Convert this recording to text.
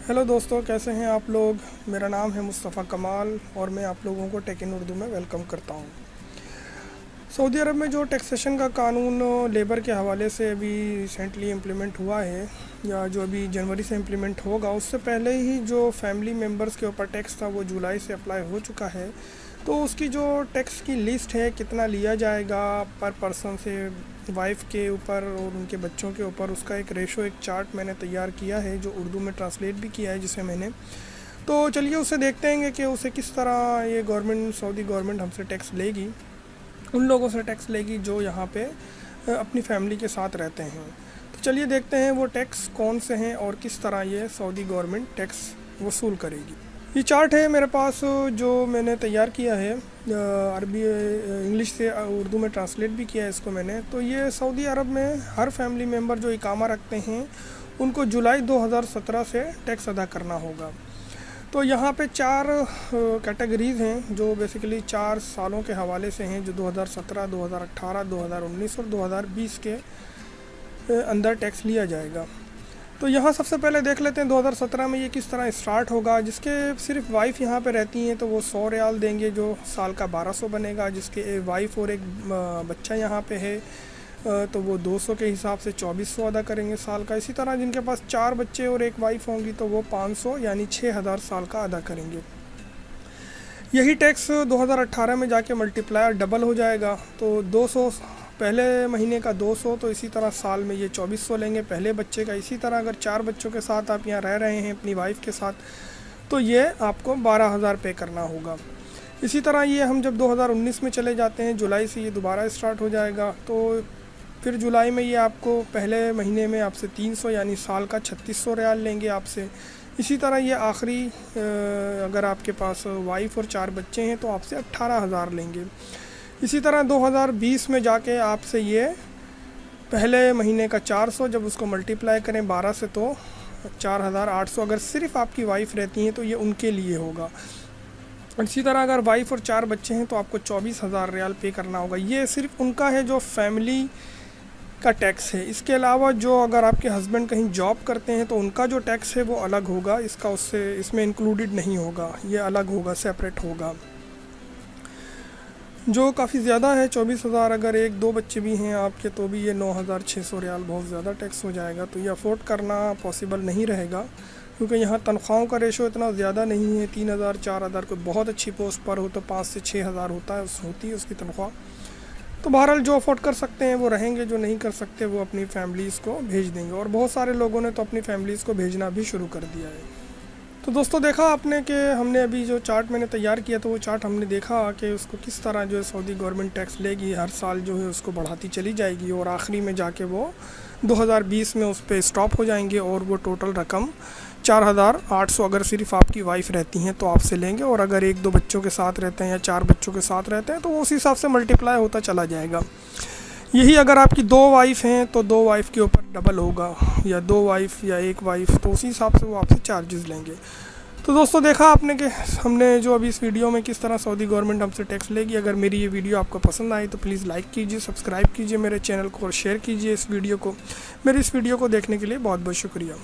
Hello दोस्तों, कैसे हैं आप लोग। मेरा नाम है मुस्तफ़ा कमाल और मैं आप लोगों को टेक इन उर्दू में वेलकम करता हूं। सऊदी अरब में जो टैक्सेशन का कानून लेबर के हवाले से अभी रिसेंटली इम्प्लीमेंट हुआ है, या जो अभी जनवरी से इम्प्लीमेंट होगा, उससे पहले ही जो फैमिली मेम्बर्स के ऊपर टैक्स था वो जुलाई से अप्लाई हो चुका है। तो उसकी जो टैक्स की लिस्ट है, कितना लिया जाएगा पर पर्सन से वाइफ के ऊपर और उनके बच्चों के ऊपर, उसका एक रेशो, एक चार्ट मैंने तैयार किया है जो उर्दू में ट्रांसलेट भी किया है जिसे मैंने। तो चलिए उसे देखते हैं कि उसे किस तरह ये गवर्नमेंट, सऊदी गवर्नमेंट हमसे टैक्स लेगी, उन लोगों से टैक्स लेगी जो यहाँ पे अपनी फैमिली के साथ रहते हैं। तो चलिए देखते हैं वो टैक्स कौन से हैं और किस तरह ये सऊदी गवर्नमेंट टैक्स वसूल करेगी। ये चार्ट है मेरे पास जो मैंने तैयार किया है, अरबी इंग्लिश से उर्दू में ट्रांसलेट भी किया है इसको मैंने। तो ये सऊदी अरब में हर फैमिली मेम्बर जो इकामा रखते हैं उनको जुलाई 2017 से टैक्स अदा करना होगा। तो यहाँ पे 4 कैटेगरीज़ हैं जो बेसिकली 4 सालों के हवाले से हैं, जो 2017, 2018, 2019 और 2020 के अंदर टैक्स लिया जाएगा। तो यहाँ सबसे पहले देख लेते हैं 2017 में ये किस तरह स्टार्ट होगा। जिसके सिर्फ वाइफ यहाँ पे रहती हैं तो वो 100 रियाल देंगे, जो साल का 1200 बनेगा। जिसके वाइफ और एक बच्चा यहाँ पे है तो वो 200 के हिसाब से 2400 अदा करेंगे साल का। इसी तरह जिनके पास 4 बच्चे और एक वाइफ होंगी तो वो 500 यानी 6000 साल का अदा करेंगे। यही टैक्स 2018 में जाके मल्टीप्लायर डबल हो जाएगा, तो 200 पहले महीने का 200, तो इसी तरह साल में ये 2400 लेंगे पहले बच्चे का। इसी तरह अगर 4 बच्चों के साथ आप यहाँ रह रहे हैं अपनी वाइफ के साथ, तो ये आपको 12000 पे करना होगा। इसी तरह ये हम जब 2019 में चले जाते हैं, जुलाई से ये दोबारा स्टार्ट हो जाएगा। तो फिर जुलाई में ये आपको पहले महीने में आपसे 300 यानी साल का 3600 रियाल लेंगे आपसे। इसी तरह ये आखिरी अगर आपके पास वाइफ और 4 बच्चे हैं तो आपसे 18000 लेंगे। इसी तरह 2020 में जाके आपसे ये पहले महीने का 400, जब उसको मल्टीप्लाई करें 12 से तो 4800। अगर सिर्फ आपकी वाइफ रहती हैं तो ये उनके लिए होगा। इसी तरह अगर वाइफ और 4 बच्चे हैं तो आपको 24000 रियाल पे करना होगा। ये सिर्फ उनका है जो फैमिली का टैक्स है। इसके अलावा जो अगर आपके हस्बैंड कहीं जॉब करते हैं तो उनका जो टैक्स है वो अलग होगा, इसका उससे इसमें इंक्लूडेड नहीं होगा, ये अलग होगा, सेपरेट होगा, जो काफ़ी ज़्यादा है। 24000 अगर 1-2 बच्चे भी हैं आपके तो भी ये 9600 रियाल बहुत ज़्यादा टैक्स हो जाएगा। तो ये अफोर्ड करना पॉसिबल नहीं रहेगा, क्योंकि यहाँ तनख्वाहों का रेशो इतना ज़्यादा नहीं है। 3000-4000, कोई बहुत अच्छी पोस्ट पर हो तो 5 से 6000 होती है उसकी तनख्वाह। तो बहरहाल जो अफोर्ड कर सकते हैं वो रहेंगे, जो नहीं कर सकते वो अपनी फैमिलीज़ को भेज देंगे। और बहुत सारे लोगों ने तो अपनी फैमिलीज़ को भेजना भी शुरू कर दिया है। तो दोस्तों देखा आपने कि हमने अभी जो चार्ट मैंने तैयार किया, तो वो चार्ट हमने देखा कि उसको किस तरह जो है सऊदी गवर्नमेंट टैक्स लेगी, हर साल जो है उसको बढ़ाती चली जाएगी और आखिरी में जाके वो 2020 में उस पर स्टॉप हो जाएंगे और वो टोटल रकम 4800 अगर सिर्फ आपकी वाइफ रहती हैं तो आपसे लेंगे। और अगर 1-2 बच्चों के साथ रहते हैं या 4 बच्चों के साथ रहते हैं तो वो उस हिसाब से मल्टीप्लाई होता चला जाएगा। यही अगर आपकी 2 वाइफ हैं तो 2 वाइफ के ऊपर डबल होगा, या 2 वाइफ या 1 वाइफ, तो उसी हिसाब से वो आपसे चार्जेस लेंगे। तो दोस्तों देखा आपने कि हमने जो अभी इस वीडियो में किस तरह सऊदी गवर्नमेंट हमसे टैक्स लेगी। अगर मेरी ये वीडियो आपको पसंद आई तो प्लीज़ लाइक कीजिए, सब्सक्राइब कीजिए मेरे चैनल को और शेयर कीजिए इस वीडियो को। मेरी इस वीडियो को देखने के लिए बहुत बहुत शुक्रिया।